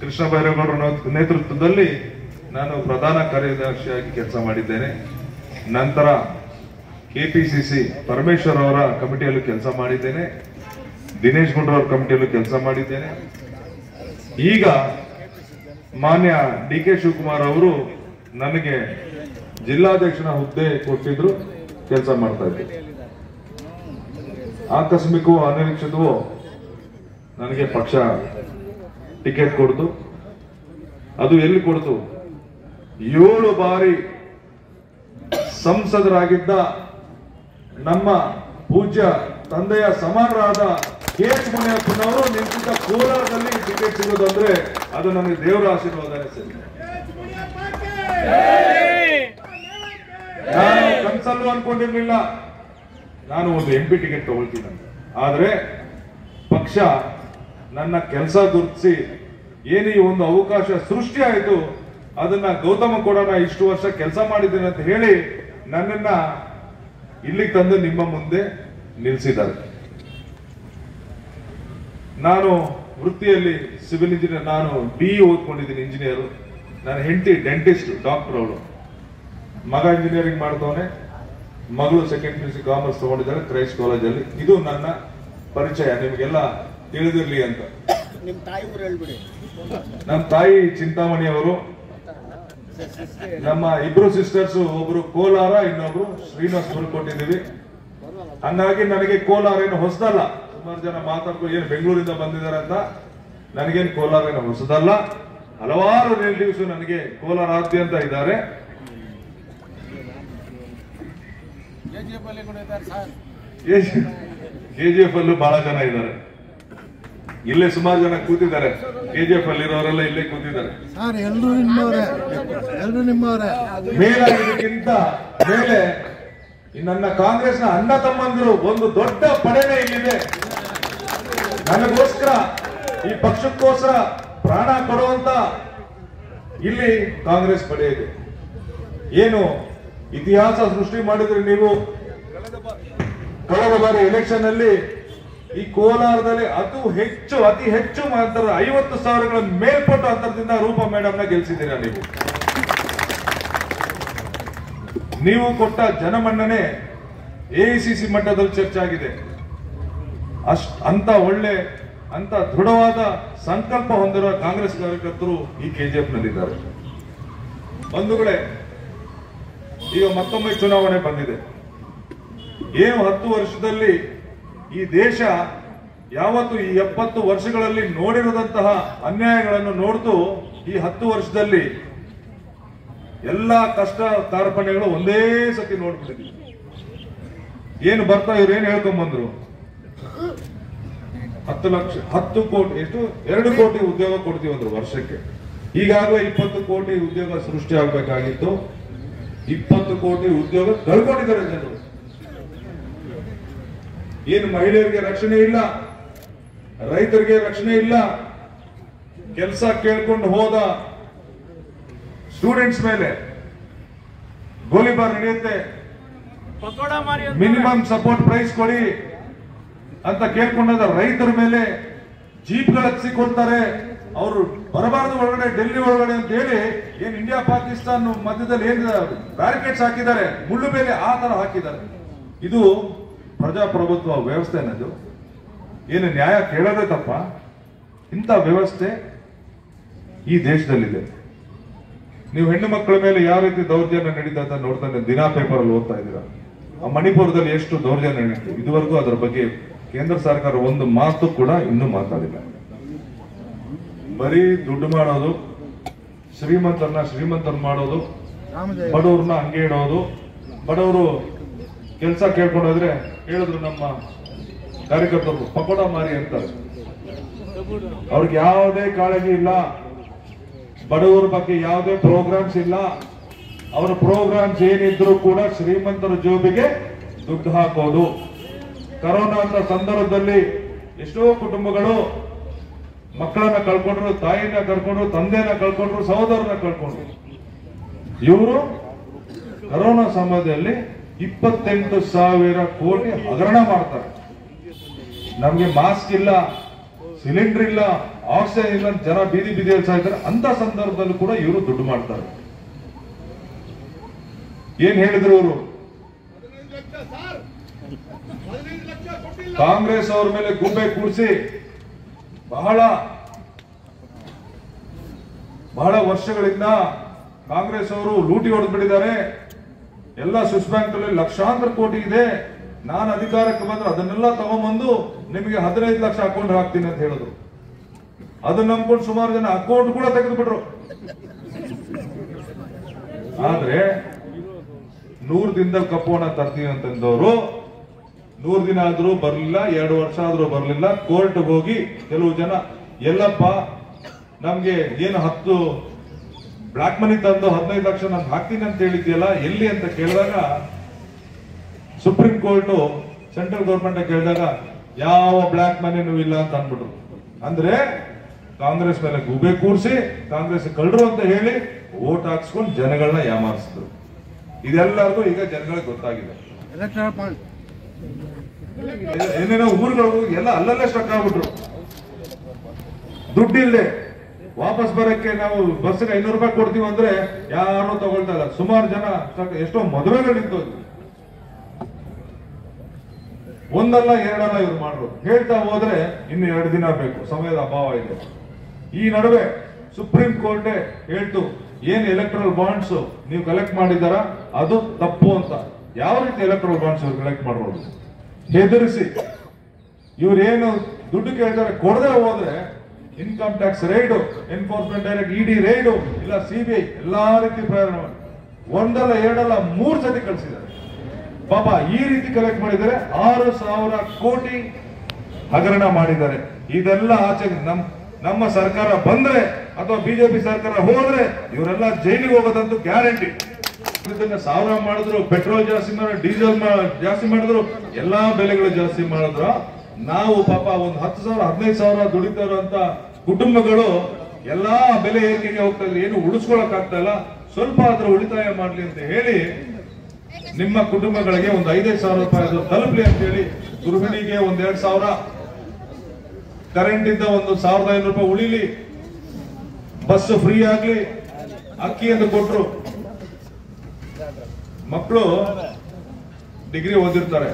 ಕೃಷ್ಣ ಬೈರೇಗೌಡರ ನೇತೃತ್ವದಲ್ಲಿ ನಾನು ಪ್ರಧಾನ ಕಾರ್ಯದರ್ಶಿಯಾಗಿ ಕೆಲಸ ಮಾಡಿದ್ದೇನೆ. ನಂತರ KPCC ಪರಮೇಶ್ವರ್ ಅವರ ಕಮಿಟಿಯಲ್ಲೂ ಕೆಲಸ ಮಾಡಿದ್ದೇನೆ, ದಿನೇಶ್ ಗುಂಡ್ರವರ ಕಮಿಟಿಯಲ್ಲೂ ಕೆಲಸ ಮಾಡಿದ್ದೇನೆ. ಈಗ ಮಾನ್ಯ DK ಶಿವಕುಮಾರ್ ಅವರು ನನಗೆ ಜಿಲ್ಲಾಧ್ಯಕ್ಷನ ಹುದ್ದೆ ಕೊಟ್ಟಿದ್ರು, ಕೆಲಸ ಮಾಡ್ತಾ ಇದ್ದೆ. ಆಕಸ್ಮಿಕವೋ ಅನಿರೀಕ್ಷಿತವೋ ನನಗೆ ಪಕ್ಷ ಟಿಕೆಟ್ ಕೊಡ್ತು. ಅದು ಎಲ್ಲಿ ಕೊಡ್ತು? 7 ಬಾರಿ ಸಂಸದರಾಗಿದ್ದ ನಮ್ಮ ಪೂಜ್ಯ ತಂದೆಯ ಸಮಾನರಾದ KH ಮುನಿಯಪ್ಪನವರು ನಿಂತಿದ್ದ ಕೋಲಾರದಲ್ಲಿ ಟಿಕೆಟ್ ಸಿಗೋದಂದ್ರೆ ಅದು ನನಗೆ ದೇವರ ಆಶೀರ್ವಾದನೇ ಸರಿ. ನಾನು ಕನ್ಸಲ್ಲೂ ಅನ್ಕೊಂಡಿರ್ಲಿಲ್ಲ ನಾನು ಒಂದು MP ಟಿಕೆಟ್ ತಗೊಳ್ತೀನಿ. ಆದ್ರೆ ಪಕ್ಷ ನನ್ನ ಕೆಲಸ ಗುರುತಿಸಿ ಏನು ಈ ಒಂದು ಅವಕಾಶ ಸೃಷ್ಟಿ ಆಯಿತು, ಅದನ್ನ ಗೌತಮ ಕೊಡೋಣ ಇಷ್ಟು ವರ್ಷ ಕೆಲಸ ಮಾಡಿದ್ದೇನೆ ಅಂತ ಹೇಳಿ ನನ್ನನ್ನ ಇಲ್ಲಿಗೆ ತಂದು ನಿಮ್ಮ ಮುಂದೆ ನಿಲ್ಲಿಸಿದ್ದಾರೆ. ನಾನು ವೃತ್ತಿಯಲ್ಲಿ ಸಿವಿಲ್ ಇಂಜಿನಿಯರ್, ನಾನು BE ಓದ್ಕೊಂಡಿದ್ದೀನಿ, ಇಂಜಿನಿಯರ್. ನನ್ನ ಹೆಂಡತಿ ಡೆಂಟಿಸ್ಟ್, ಡಾಕ್ಟರ್. ಅವಳು ಮಗ ಇಂಜಿನಿಯರಿಂಗ್ ಮಾಡ್ತವನೆ, ಮಗಳು ಸೆಕೆಂಡ್ PUC ಕಾಮರ್ಸ್ ತಗೊಂಡಿದ್ದಾರೆ ಕ್ರೈಸ್ಟ್ ಕಾಲೇಜಲ್ಲಿ. ಇದು ನನ್ನ ಪರಿಚಯ, ನಿಮಗೆಲ್ಲ ತಿಳಿದಿರ್ಲಿ ಅಂತ. ನಮ್ಮ ತಾಯಿ ಚಿಂತಾಮಣಿ ಅವರು, ನಮ್ಮ ಇಬ್ರು ಸಿಸ್ಟರ್ಸ್, ಒಬ್ರು ಕೋಲಾರ, ಇನ್ನೊಬ್ರು ಶ್ರೀನಿವಾಸಪುರ ಕೊಟ್ಟಿದ್ದೀವಿ. ಹಂಗಾಗಿ ನನಗೆ ಕೋಲಾರ ಏನು ಹೊಸದಲ್ಲ. ಸುಮಾರು ಜನ ಮಾತಾಡ್ಕೊಂಡು ಏನು ಬೆಂಗಳೂರಿಂದ ಬಂದಿದ್ದಾರೆ ಅಂತ, ನನಗೇನು ಕೋಲಾರ ಏನು ಹೊಸದಲ್ಲ. ಹಲವಾರು ರಿಲೇಟಿವ್ಸ್ ನನಗೆ ಕೋಲಾರಾದ್ಯಂತ ಇದ್ದಾರೆ. KGF ಅಲ್ಲೂ ಬಹಳ ಜನ ಇದ್ದಾರೆ. ಇಲ್ಲೇ ಸುಮಾರು ಜನ ಕೂತಿದ್ದಾರೆ. KGF ಅಲ್ಲಿರೋರೆಲ್ಲ ಇಲ್ಲೇ ಕೂತಿದ್ದಾರೆ. ಮೇಲಾಗಿದ್ದಕ್ಕಿಂತ ಮೇಲೆ ನನ್ನ ಕಾಂಗ್ರೆಸ್ನ ಅಣ್ಣ ತಮ್ಮಂದಿರು ಒಂದು ದೊಡ್ಡ ಪಡೆನೇ ಇಲ್ಲಿದೆ. ನನಗೋಸ್ಕರ, ಈ ಪಕ್ಷಕ್ಕೋಸ್ಕರ ಪ್ರಾಣ ಕೊಡುವಂತ ಇಲ್ಲಿ ಕಾಂಗ್ರೆಸ್ ಪಡೆ ಇದೆ. ಏನು ಇತಿಹಾಸ ಸೃಷ್ಟಿ ಮಾಡಿದ್ರೆ ನೀವು. ಕಳೆದ ಬಾರಿ ಎಲೆಕ್ಷನ್ ಅಲ್ಲಿ ಈ ಕೋಲಾರದಲ್ಲಿ ಅತಿ ಹೆಚ್ಚು ಮಾತ್ರ 50,000ಗಳ ಮೇಲ್ಪಟ್ಟು ಅಂತರದಿಂದ ರೂಪಾ ಮೇಡಮ್ನ ಗೆಲ್ಸಿದ್ದೀರಾ ನೀವು. ನೀವು ಕೊಟ್ಟ ಜನಮನ್ನಣೆ AICC ಮಟ್ಟದಲ್ಲಿ ಚರ್ಚೆ ಆಗಿದೆ. ಅಂತ ದೃಢವಾದ ಸಂಕಲ್ಪ ಹೊಂದಿರುವ ಕಾಂಗ್ರೆಸ್ ಕಾರ್ಯಕರ್ತರು ಈ KGF ನಲ್ಲಿದ್ದಾರೆ. ಬಂಧುಗಳೇ, ಈಗ ಮತ್ತೊಮ್ಮೆ ಚುನಾವಣೆ ಬಂದಿದೆ. ಏನು 10 ವರ್ಷದಲ್ಲಿ ಈ ದೇಶ ಯಾವತ್ತು ಈ 70 ವರ್ಷಗಳಲ್ಲಿ ನೋಡಿರದಂತಹ ಅನ್ಯಾಯಗಳನ್ನು ನೋಡ್ತು ಈ 10 ವರ್ಷದಲ್ಲಿ ಎಲ್ಲಾ ಕಷ್ಟ ಕಾರ್ಪಣ್ಯಗಳು ಒಂದೇ ಸತಿ ನೋಡ್ಬಿಟ್ಟಿದ್ವಿ. ಏನು ಬರ್ತಾ ಇವ್ರು ಏನ್ ಹೇಳ್ಕೊಂಡ್ ಬಂದ್ರು, 10 ಕೋಟಿ, ಎಷ್ಟು 2 ಕೋಟಿ ಉದ್ಯೋಗ ಕೊಡ್ತೀವಿ ಅಂದ್ರು ವರ್ಷಕ್ಕೆ. ಈಗಾಗಲೇ 20 ಕೋಟಿ ಉದ್ಯೋಗ ಸೃಷ್ಟಿ ಆಗ್ಬೇಕಾಗಿತ್ತು. 20 ಕೋಟಿ ಉದ್ಯೋಗ ಕಳ್ಕೊಂಡಿದ್ದಾರೆ ಜನರು. ಏನು ಮಹಿಳೆಯರಿಗೆ ರಕ್ಷಣೆ ಇಲ್ಲ, ರೈತರಿಗೆ ರಕ್ಷಣೆ ಇಲ್ಲ. ಕೆಲಸ ಕೇಳ್ಕೊಂಡು ಹೋದ ಸ್ಟೂಡೆಂಟ್ಸ್ ಮೇಲೆ ಗೋಲಿಬಾರ್ ನಡೆಯುತ್ತೆ. ಮಿನಿಮಮ್ ಸಪೋರ್ಟ್ ಪ್ರೈಸ್ ಕೊಡಿ ಅಂತ ಕೇಳ್ಕೊಂಡಾಗ ರೈತರ ಮೇಲೆ ಜೀಪ್ಗಳು ಹಚ್ಚಿಕೊಳ್ತಾರೆ. ಅವರು ಬರಬಾರದು ಒಳಗಡೆ, ಡೆಲ್ಲಿ ಒಳಗಡೆ ಅಂತ ಹೇಳಿ ಏನ್ ಇಂಡಿಯಾ ಪಾಕಿಸ್ತಾನ ಮಧ್ಯದಲ್ಲಿ ಏನ್ ಬ್ಯಾರಿಕೇಡ್ಸ್ ಹಾಕಿದ್ದಾರೆ, ಮುಳ್ಳು ಬೇಲಿ ಆ ತರ ಹಾಕಿದ್ದಾರೆ. ಇದು ಪ್ರಜಾಪ್ರಭುತ್ವ ವ್ಯವಸ್ಥೆ ಅನ್ನೋದು. ಏನು ನ್ಯಾಯ ಕೇಳೋದೇ ತಪ್ಪ? ಇಂಥ ವ್ಯವಸ್ಥೆ ಈ ದೇಶದಲ್ಲಿದೆ. ನೀವು ಹೆಣ್ಣು ಮಕ್ಕಳ ಮೇಲೆ ಯಾವ ರೀತಿ ದೌರ್ಜನ್ಯ ನಡೀತಾ ಅಂತ ನೋಡ್ತಾನೆ, ದಿನಾ ಪೇಪರ್ ಅಲ್ಲಿ ಓದ್ತಾ ಇದ್ದೀರಾ. ಆ ಮಣಿಪುರದಲ್ಲಿ ಎಷ್ಟು ದೌರ್ಜನ್ಯ ನಡೀತು, ಇದುವರೆಗೂ ಅದರ ಬಗ್ಗೆ ಕೇಂದ್ರ ಸರ್ಕಾರ ಒಂದು ಮಾತು ಕೂಡ ಇನ್ನೂ ಮಾತಾಡಿಲ್ಲ. ಬರೀ ದುಡ್ಡು ಮಾಡೋದು, ಶ್ರೀಮಂತರನ್ನ ಮಾಡೋದು, ಬಡವ್ರನ್ನ ಹಂಗೆ ಇಡೋದು. ಬಡವರು ಕೆಲಸ ಕೇಳ್ಕೊಂಡೋದ್ರೆ ಹೇಳಿದ್ರು ನಮ್ಮ ಕಾರ್ಯಕರ್ತರು, ಪಕೋಡ ಮಾರಿ ಅಂತಾರೆ. ಅವ್ರಿಗೆ ಯಾವುದೇ ಕಾಳಜಿ ಇಲ್ಲ, ಬಡವರ ಬಗ್ಗೆ ಯಾವುದೇ ಪ್ರೋಗ್ರಾಮ್ಸ್ ಇಲ್ಲ. ಅವರ ಪ್ರೋಗ್ರಾಮ್ಸ್ ಏನಿದ್ರು ಕೂಡ ಶ್ರೀಮಂತರ ಜೋಬಿಗೆ ದುಡ್ಡು ಹಾಕೋದು. ಕರೋನಾ ಅಂತ ಸಂದರ್ಭದಲ್ಲಿ ಎಷ್ಟೋ ಕುಟುಂಬಗಳು ಮಕ್ಕಳನ್ನ ಕಳ್ಕೊಂಡ್ರು, ತಾಯಿನ ಕಳ್ಕೊಂಡ್ರು, ತಂದೆನ ಕಳ್ಕೊಂಡ್ರು, ಸಹೋದರನ ಕಳ್ಕೊಂಡ್ರು. ಇವರು ಕರೋನಾ ಸಮಯದಲ್ಲಿ 28,000 ಕೋಟಿ ಹಗರಣ ಮಾಡ್ತಾರೆ. ನಮ್ಗೆ ಮಾಸ್ಕ್ ಇಲ್ಲ, ಸಿಲಿಂಡರ್ ಇಲ್ಲ, ಆಕ್ಸಿಜನ್ ಇಲ್ಲ, ಜನ ಬೀದಿ ಬೀದಿಯಲ್ಲಿ ಸಾಯ್ತಾರೆ. ಅಂತ ಸಂದರ್ಭದಲ್ಲೂ ಕೂಡ ಇವರು ದುಡ್ಡು ಮಾಡ್ತಾರೆ. ಏನ್ ಹೇಳಿದ್ರು ಅವರು? ಕಾಂಗ್ರೆಸ್ ಅವ್ರ ಮೇಲೆ ಗುಂಬೆ ಕೂಡಿಸಿ ಬಹಳ ವರ್ಷಗಳಿಂದ ಕಾಂಗ್ರೆಸ್ ಅವರು ಲೂಟಿ ಹೊಡೆದ್ಬಿಟ್ಟಿದ್ದಾರೆ. ಎಲ್ಲ ಸ್ವಿಸ್ ಬ್ಯಾಂಕ್ ಅಲ್ಲಿ ಲಕ್ಷಾಂತರ ಕೋಟಿ ಇದೆ, ನಾನು ಅಧಿಕಾರಕ್ಕೆ ಬಂದ್ರೆ ಅದನ್ನೆಲ್ಲ ತಗೊಂಡ್ಬಂದು ನಿಮಗೆ 15 ಲಕ್ಷ ಅಕೌಂಟ್ ಹಾಕ್ತೀನಿ ಅಂತ ಹೇಳಿದ್ರು. ಅದನ್ನ ನಂಬ್ಕೊಂಡು ಸುಮಾರು ಜನ ಅಕೌಂಟ್ ಕೂಡ ತೆಗೆದು ಬಿಟ್ರು. ಆದ್ರೆ 100 ದಿನದಲ್ಲಿ ಕಪ್ಪೋಣ ತರ್ತೀವಿ ಅಂತಂದವರು 100 ದಿನ ಆದ್ರೂ ಬರ್ಲಿಲ್ಲ, 2 ವರ್ಷ ಆದ್ರೂ ಬರ್ಲಿಲ್ಲ. ಕೋರ್ಟ್ ಹೋಗಿ ಕೆಲವು ಜನ ಎಲ್ಲಪ್ಪ ನಮ್ಗೆ ಏನು 10 ಬ್ಲಾಕ್ ಮನಿ ತಂದು 15 ಲಕ್ಷ ನಾನು ಹಾಕ್ತೀನಿ ಅಂತ ಹೇಳಿದ್ಯಲ್ಲ, ಎಲ್ಲಿ ಅಂತ ಕೇಳಿದಾಗ ಸುಪ್ರೀಂ ಕೋರ್ಟ್ ಸೆಂಟ್ರಲ್ ಗೌರ್ಮೆಂಟ್ ಕೇಳಿದಾಗ ಯಾವ ಬ್ಲಾಕ್ ಮನಿನೂ ಇಲ್ಲ ಅಂತ ಅಂದ್ಬಿಟ್ರು. ಅಂದ್ರೆ ಕಾಂಗ್ರೆಸ್ ಮೇಲೆ ಗುಬೆ ಕೂರಿಸಿ ಕಾಂಗ್ರೆಸ್ ಕಳ್ಳರು ಅಂತ ಹೇಳಿ ವೋಟ್ ಹಾಕ್ಸ್ಕೊಂಡು ಜನಗಳನ್ನ ಯಾಮಾರಿಸಿದ್ರು. ಇದೆಲ್ಲರಿಗೂ ಈಗ ಜನಗಳಿಗೆ ಗೊತ್ತಾಗಿದೆ. ಏನೇನೋ ಊರುಗಳು ಎಲ್ಲ ಅಲ್ಲಲ್ಲೇ ಸ್ಟಕ್ ಆಗ್ಬಿಟ್ರು. ದುಡ್ಡಿಲ್ಲದೆ ವಾಪಸ್ ಬರಕ್ಕೆ ನಾವು ಬಸ್ಗೆ 500 ರೂಪಾಯಿ ಕೊಡ್ತೀವಿ ಅಂದ್ರೆ ಯಾರು ತಗೊಳ್ತಾ ಇಲ್ಲ. ಸುಮಾರು ಜನ ಎಷ್ಟೋ ಮದುವೆಗಳು ನಿಂತೋದ್ವಿ. ಒಂದಲ್ಲ ಎರಡಲ್ಲ ಇವ್ರು ಮಾಡ್ರು. ಹೇಳ್ತಾ ಹೋದ್ರೆ ಇನ್ನು 2 ದಿನ ಬೇಕು, ಸಮಯದ ಅಭಾವ ಇದೆ. ಈ ನಡುವೆ ಸುಪ್ರೀಂ ಕೋರ್ಟ್ ಹೇಳ್ತು, ಏನ್ ಎಲೆಕ್ಟ್ರಲ್ ಬಾಂಡ್ಸ್ ನೀವು ಕಲೆಕ್ಟ್ ಮಾಡಿದಾರ ಅದು ತಪ್ಪು ಅಂತ. ಯಾವ ರೀತಿ ಎಲೆಕ್ಟ್ರಲ್ ಬಾಂಡ್ಸ್ ಇವ್ರು ಕಲೆಕ್ಟ್ ಮಾಡ್ಬೋದು? ಹೆದರಿಸಿ ಇವ್ರೇನು ದುಡ್ಡು ಕೇಳ್ತಾರೆ ಕೊಡದೆ ಹೋದ್ರೆ income tax raid, enforcement direct ED raid, ಇಲ್ಲ ಸಿಬಿಐ ಎಲ್ಲಾ ರೀತಿ ಪ್ರಯಾಣ ಮಾಡಿ ಒಂದಲ್ಲ ಎರಡಲ್ಲ 3 ಸತಿ ಕಳಿಸಿದ್ದಾರೆ. ಪಾಪ ಈ ರೀತಿ ಕಲೆಕ್ಟ್ ಮಾಡಿದ್ದಾರೆ. 6,000 ಕೋಟಿ ಹಗರಣ ಮಾಡಿದ್ದಾರೆ. ಇದೆಲ್ಲ ಆಚೆ ನಮ್ಮ ಸರ್ಕಾರ ಬಂದ್ರೆ ಅಥವಾ ಬಿಜೆಪಿ ಸರ್ಕಾರ ಹೋದ್ರೆ ಇವರೆಲ್ಲ ಜೈಲಿಗೆ ಹೋಗೋದಂತೂ ಗ್ಯಾರಂಟಿ. ಇದನ್ನ ಸಾವಿರ ಮಾಡಿದ್ರು, ಪೆಟ್ರೋಲ್ ಜಾಸ್ತಿ ಮಾಡಿದ್ರು, ಡೀಸೆಲ್ ಜಾಸ್ತಿ ಮಾಡಿದ್ರು, ಎಲ್ಲಾ ಬೆಲೆಗಳು ಜಾಸ್ತಿ ಮಾಡಿದ್ರು. ನಾವು ಪಾಪ ಒಂದು 10,000 15,000 ದುಡಿತಾರಂತ ಕುಟುಂಬಗಳು ಎಲ್ಲಾ ಬೆಲೆ ಏರಿಕೆಗೆ ಹೋಗ್ತಾ ಇದ್ರೆ ಏನು ಉಳಿಸ್ಕೊಳಕ್ ಆಗ್ತಾ ಇಲ್ಲ. ಸ್ವಲ್ಪ ಆದ್ರೂ ಉಳಿತಾಯ ಮಾಡ್ಲಿ ಅಂತ ಹೇಳಿ ನಿಮ್ಮ ಕುಟುಂಬಗಳಿಗೆ ಒಂದು 5,000 ರೂಪಾಯಿ ತಲುಪಲಿ ಅಂತ ಹೇಳಿ ಗೃಹಿಣಿಗೆ ಒಂದು 2,000, ಕರೆಂಟ್ ಇಂದ ಒಂದು 1,500 ರೂಪಾಯಿ ಉಳಿಲಿ, ಬಸ್ ಫ್ರೀ ಆಗ್ಲಿ, ಅಕ್ಕಿ ಅಂತ ಕೊಟ್ರು. ಮಕ್ಕಳು ಡಿಗ್ರಿ ಓದಿರ್ತಾರೆ,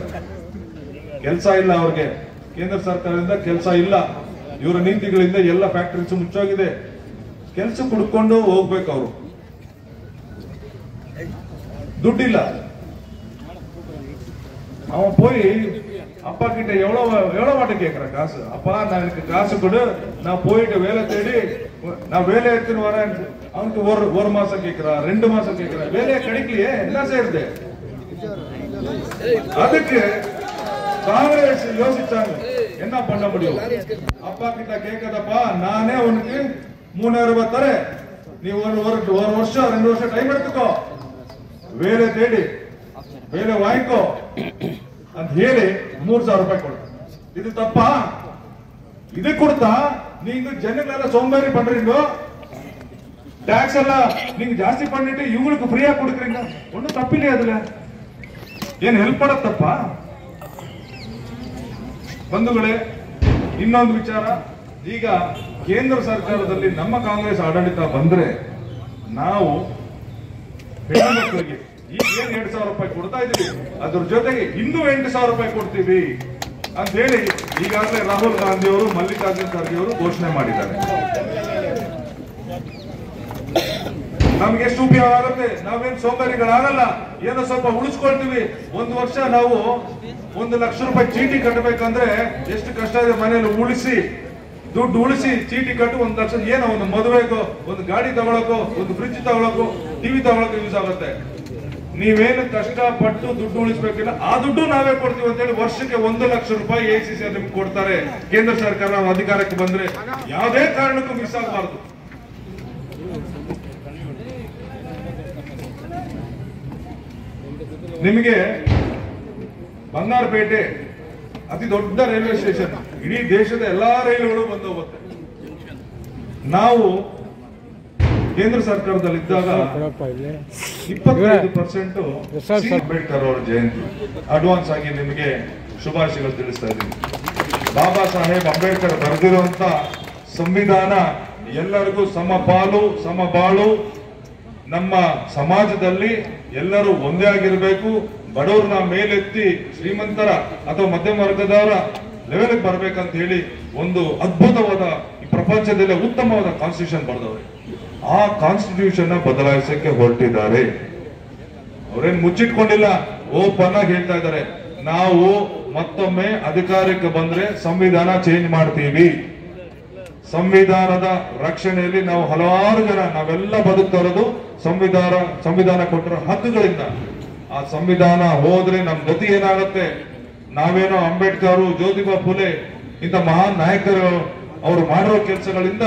ಕೆಲಸ ಇಲ್ಲ ಅವ್ರಿಗೆ, ಕೇಂದ್ರ ಸರ್ಕಾರದಿಂದ ಕೆಲಸ ಇಲ್ಲ, ಇವರ ನೀತಿಗಳಿಂದ ಎಲ್ಲ ಫ್ಯಾಕ್ಟರೀಸ್ ಮುಚ್ಚೋಗಿದೆ, ಕೆಲಸ ಹುಡ್ಕೊಂಡು ಹೋಗ್ಬೇಕು ಅವರು, ದುಡ್ಡಿಲ್ಲ. அவன் போய் அப்பா கிட்ட எவ்வளவு மாட்ட கேட்கறான் காசு. அப்பா நான் எனக்கு காசு கொடு, நான் போயிட்டு வேலை தேடி நான் வேலை எடுத்துன்னு வரேன். அவனுக்கு ஒரு மாசம் கேட்கிறான், 2 மாசம் கேட்கிறான், வேலையை கிடைக்கலையே, என்ன செய்யறது? அதுக்கு காங்கிரஸ் யோசிச்சாங்க என்ன பண்ண முடியும். அப்பா கிட்ட கேட்காதப்பா, நானே உனக்கு 3,000 ரூபாய் தரேன், நீ ஒரு வருஷம் 2 வருஷம் டைம் எடுத்துக்கோ, வேலை தேடி ಬೇರೆ ವಾಯ್ಕೋ ಅಂತ ಹೇಳಿ 3,000 ರೂಪಾಯಿ ಕೊಡ. ಇದು ತಪ್ಪಾ? ಇದು ಕೊಡ್ತಾ நீங்க ಜನಗಳೆಲ್ಲ ಸೋಂಬೇರಿ பண்றீங்க, டாக்ஸ் எல்லாம் நீங்க ಜಾಸ್ತಿ பண்ணிட்டு இவங்களுக்கு ஃப்ரீயா கொடுக்குறீங்க. ஒண்ணும் தப்பில்லையே அதுல. ಏನ್ ಹೆಲ್ಪ್ ಮಾಡೋದು ತಪ್ಪಾ? ಬಂಧುಗಳೇ, ಇನ್ನೊಂದು ವಿಚಾರ, ಈಗ ಕೇಂದ್ರ ಸರ್ಕಾರದಲ್ಲಿ ನಮ್ಮ ಕಾಂಗ್ರೆಸ್ ಆಡಳಿತ ಬಂದ್ರೆ ನಾವು ಹೆಣ್ಮಕ್ಳಿಗೆ ಈಗ ಏನ್ 2,000 ರೂಪಾಯಿ ಕೊಡ್ತಾ ಇದೀವಿ, ಅದ್ರ ಜೊತೆಗೆ ಇನ್ನೂ 8,000 ರೂಪಾಯಿ ಕೊಡ್ತೀವಿ ಅಂತ ಹೇಳಿ ಈಗಾಗಲೇ ರಾಹುಲ್ ಗಾಂಧಿ ಅವರು, ಮಲ್ಲಿಕಾರ್ಜುನ್ ಖರ್ಗೆ ಅವರು ಘೋಷಣೆ ಮಾಡಿದ್ದಾರೆ. ನಮ್ಗೆ ಎಷ್ಟು ಉಪಯೋಗ ಆಗುತ್ತೆ, ನಾವೇನ್ ಸೋಂಬೇರಿಗಳಾಗಲ್ಲ, ಏನೋ ಸ್ವಲ್ಪ ಉಳಿಸ್ಕೊಳ್ತೀವಿ. 1 ವರ್ಷ ನಾವು 1 ಲಕ್ಷ ರೂಪಾಯಿ ಚೀಟಿ ಕಟ್ಟಬೇಕಂದ್ರೆ ಎಷ್ಟು ಕಷ್ಟ ಇದೆ. ಮನೇಲಿ ಉಳಿಸಿ ದುಡ್ಡು ಉಳಿಸಿ ಚೀಟಿ ಕಟ್ಟು 1 ಲಕ್ಷ, ಏನೋ ಒಂದು ಮದುವೆಗೋ, ಒಂದು ಗಾಡಿ ತಗೊಳಕೋ, ಒಂದು ಫ್ರಿಡ್ಜ್ ತಗೊಳಕೋ, ಟಿವಿ ತಗೊಳಕೋ ಯೂಸ್ ಆಗುತ್ತೆ. ನೀವೇನು ಕಷ್ಟಪಟ್ಟು ದುಡ್ಡು ಉಳಿಸಬೇಕಿಲ್ಲ, ಆ ದುಡ್ಡು ನಾವೇ ಕೊಡ್ತೀವಿ ಅಂತ ಹೇಳಿ ವರ್ಷಕ್ಕೆ 1 ಲಕ್ಷ ರೂಪಾಯಿ ACC ನಿಮ್ಗೆ ಕೊಡ್ತಾರೆ. ಕೇಂದ್ರ ಸರ್ಕಾರ ಅಧಿಕಾರಕ್ಕೆ ಬಂದ್ರೆ ಯಾವುದೇ ಕಾರಣಕ್ಕೂ ಮಿಸ್ ಆಗಬಾರದು. ನಿಮಗೆ ಬಂಗಾರಪೇಟೆ ಅತಿ ದೊಡ್ಡ ರೈಲ್ವೆ ಸ್ಟೇಷನ್, ಇಡೀ ದೇಶದ ಎಲ್ಲಾ ರೈಲುಗಳು ಬಂದು ಹೋಗುತ್ತೆ. ನಾವು ಕೇಂದ್ರ ಸರ್ಕಾರದಲ್ಲಿದ್ದಾಗ 25% ಅಂಬೇಡ್ಕರ್ ಅವರ ಜಯಂತಿ. ಅಡ್ವಾನ್ಸ್ ಆಗಿ ನಿಮಗೆ ಶುಭಾಶಯಗಳು ತಿಳಿಸ್ತಾ ಇದ್ದೀನಿ. ಬಾಬಾ ಸಾಹೇಬ್ ಅಂಬೇಡ್ಕರ್ ಬರೆದಿರುವಂತ ಸಂವಿಧಾನ ಎಲ್ಲರಿಗೂ ಸಮಪಾಲು ಸಮಬಾಳು, ನಮ್ಮ ಸಮಾಜದಲ್ಲಿ ಎಲ್ಲರೂ ಒಂದೇ ಆಗಿರಬೇಕು, ಬಡವರನ್ನ ಮೇಲೆತ್ತಿ ಶ್ರೀಮಂತರ ಅಥವಾ ಮಧ್ಯಮ ವರ್ಗದವರ ಲೆವೆಲ್ ಬರ್ಬೇಕಂತ ಹೇಳಿ ಒಂದು ಅದ್ಭುತವಾದ, ಈ ಪ್ರಪಂಚದಲ್ಲೇ ಉತ್ತಮವಾದ ಕಾನ್ಸ್ಟಿಟ್ಯೂಷನ್ ಬರೆದವ್ರೆ. ಆ ಕಾನ್ಸ್ಟಿಟ್ಯೂಷನ್ ಬದಲಾಯಿಸಕ್ಕೆ ಹೊರಟಿದ್ದಾರೆ. ಅವರೇನ್ ಮುಚ್ಚಿಟ್ಕೊಂಡಿಲ್ಲ, ಓಪನ್ ಆಗಿ ಹೇಳ್ತಾ ಇದ್ದಾರೆ, ನಾವು ಮತ್ತೊಮ್ಮೆ ಅಧಿಕಾರಕ್ಕೆ ಬಂದ್ರೆ ಸಂವಿಧಾನ ಚೇಂಜ್ ಮಾಡ್ತೀವಿ. ಸಂವಿಧಾನದ ರಕ್ಷಣೆಯಲ್ಲಿ ನಾವು ಹಲವಾರು ಜನ ನಾವೆಲ್ಲ ಬದುಕ್ತಾ ಇರೋದು ಸಂವಿಧಾನ ಕೊಟ್ಟಿರೋ ಹಕ್ಕುಗಳಿಂದ. ಆ ಸಂವಿಧಾನ ಹೋದ್ರೆ ನಮ್ ಗತಿ ಏನಾಗುತ್ತೆ? ನಾವೇನೋ ಅಂಬೇಡ್ಕರ್, ಜ್ಯೋತಿಬಾ ಫುಲೆ ಇಂಥ ಮಹಾನ್ ನಾಯಕರು ಅವರು ಮಾಡಿರೋ ಕೆಲಸಗಳಿಂದ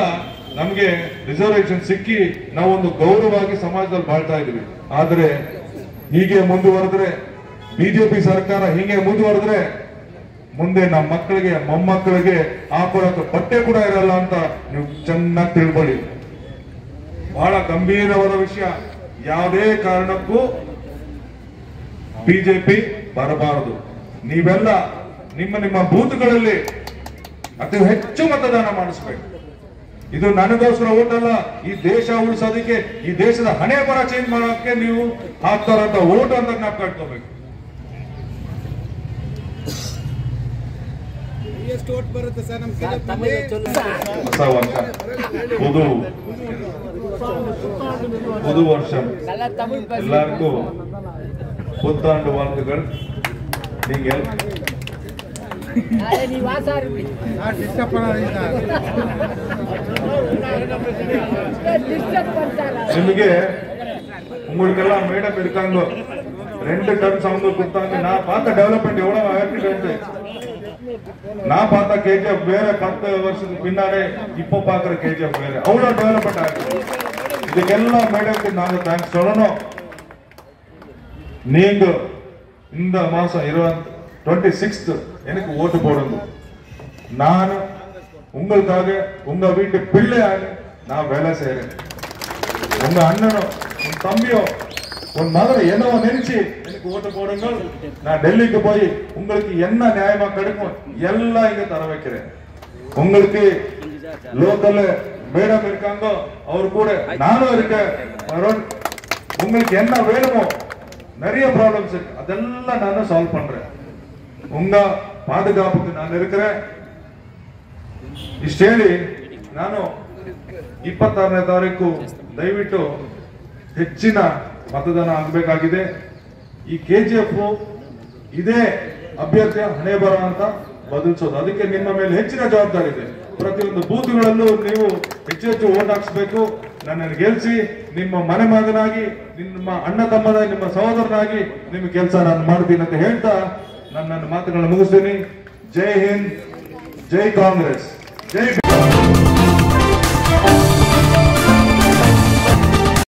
ನಮ್ಗೆ ರಿಸರ್ವೇಶನ್ ಸಿಕ್ಕಿ ನಾವೊಂದು ಗೌರವವಾಗಿ ಸಮಾಜದಲ್ಲಿ ಬಾಳ್ತಾ ಇದೀವಿ. ಆದ್ರೆ ಹೀಗೆ ಮುಂದುವರೆದ್ರೆ, ಬಿಜೆಪಿ ಸರ್ಕಾರ ಹೀಗೆ ಮುಂದುವರೆದ್ರೆ ಮುಂದೆ ನಮ್ಮ ಮಕ್ಕಳಿಗೆ ಮೊಮ್ಮಕ್ಕಳಿಗೆ ಹಾಕೊಳ್ಳೋಕೆ ಬಟ್ಟೆ ಕೂಡ ಇರಲ್ಲ ಅಂತ ನೀವು ಚೆನ್ನಾಗಿ ತಿಳ್ಕೊಳ್ಳಿ. ಬಹಳ ಗಂಭೀರವಾದ ವಿಷಯ. ಯಾವುದೇ ಕಾರಣಕ್ಕೂ ಬಿಜೆಪಿ ಬರಬಾರದು. ನೀವೆಲ್ಲ ನಿಮ್ಮ ಬೂತ್ಗಳಲ್ಲಿ ಅತಿ ಹೆಚ್ಚು ಮತದಾನ ಮಾಡಿಸ್ಬೇಕು. ಇದು ನನಗೋಸ್ಕರ ಓಟ್ ಅಲ್ಲ, ಈ ದೇಶ ಉಳಿಸೋದಕ್ಕೆ, ಈ ದೇಶದ ಹಣೆ ಬರ ಚೇಂಜ್ ಮಾಡೋಕೆ ನೀವು ಹಾಕ್ತಾರಂತ ಓಟ್ ಅಂತ ನಾವು ಕಟ್ಕೋಬೇಕು. ಹೊಸ ವರ್ಷ, புது வருஷம் எல்லாருக்கும் புத்தாண்டு வாழ்த்துக்கள். நீங்கள் ನಿಮಗೆ உங்களுக்கெல்லாம் மேடம் இருக்காங்க. 2 டர்ம்ஸ் அவங்க கொடுத்தாங்க. நான் பார்த்த டெவலப்மெண்ட் எவ்வளவு ஆக்டிவேட். நான் பார்த்த கேஜிஎஃப் வேற 10 வருஷத்துக்கு பின்னாலே இப்போ பார்க்குற கேஜிஎஃப் வேற. அவ்வளோ டெவலப்மெண்ட் ஆகுது. இதுக்கெல்லாம் மேடம்க்கு நாங்க தேங்க்ஸ் சொல்லணும். நீங்க இந்த மாசம் 26th எனக்கு ஓட்டு போடுங்க. நான் உங்களுக்காக உங்க வீட்டு பிள்ளையாக நான் வேலை செய்யறேன். உங்க அண்ணனோ உன் தம்பியோ உன் மகனை என்னவோ நினைச்சு எனக்கு ஓட்டு போடுங்க. நான் டெல்லிக்கு போய் உங்களுக்கு என்ன நியாயமா கிடைக்கும் எல்லாம் இங்க தர வைக்கிறேன். உங்களுக்கு லோக்கல் மேடம் இருக்காங்க, அவர் கூட நானும் இருக்கேன். உங்களுக்கு என்ன வேணுமோ நிறைய ப்ராப்ளம்ஸ் இருக்கு, அதெல்லாம் நான் சால்வ் பண்றேன். உங்க பாதுகாப்புக்கு ನಾನು இருக்கிறேன். ಇಷ್ಟು ಹೇಳಿ ನಾನು 26ನೇ ತಾರೀಕು ದಯವಿಟ್ಟು ಹೆಚ್ಚಿನ ಮತದಾನ ಆಗಬೇಕಾಗಿದೆ. ಈ ಕೆಜಿಎಫ್ ಇದೇ ಅಭ್ಯರ್ಥಿಯ ಹಣೆ ಬರ ಅಂತ ಬದಲಿಸೋದು. ಅದಕ್ಕೆ ನಿಮ್ಮ ಮೇಲೆ ಹೆಚ್ಚಿನ ಜವಾಬ್ದಾರಿ ಇದೆ. ಪ್ರತಿಯೊಂದು ಬೂತ್ಗಳಲ್ಲೂ ನೀವು ಹೆಚ್ಚು ಓಟ್ ಹಾಕ್ಸ್ಬೇಕು. ನನ್ನನ್ನು ಗೆಲ್ಸಿ ನಿಮ್ಮ ಮನೆ ಮಗನಾಗಿ, ನಿಮ್ಮ ಅಣ್ಣ ತಮ್ಮನಾಗಿ, ನಿಮ್ಮ ಸಹೋದರನಾಗಿ ನಿಮ್ಮ ಕೆಲಸ ನಾನು ಮಾಡ್ತೀನಿ ಅಂತ ಹೇಳ್ತಾ ನನ್ನ ಮಾತುಗಳನ್ನು ಮುಗಿಸ್ತೀನಿ. ಜೈ ಹಿಂದ್, ಜೈ ಕಾಂಗ್ರೆಸ್, ಜೈ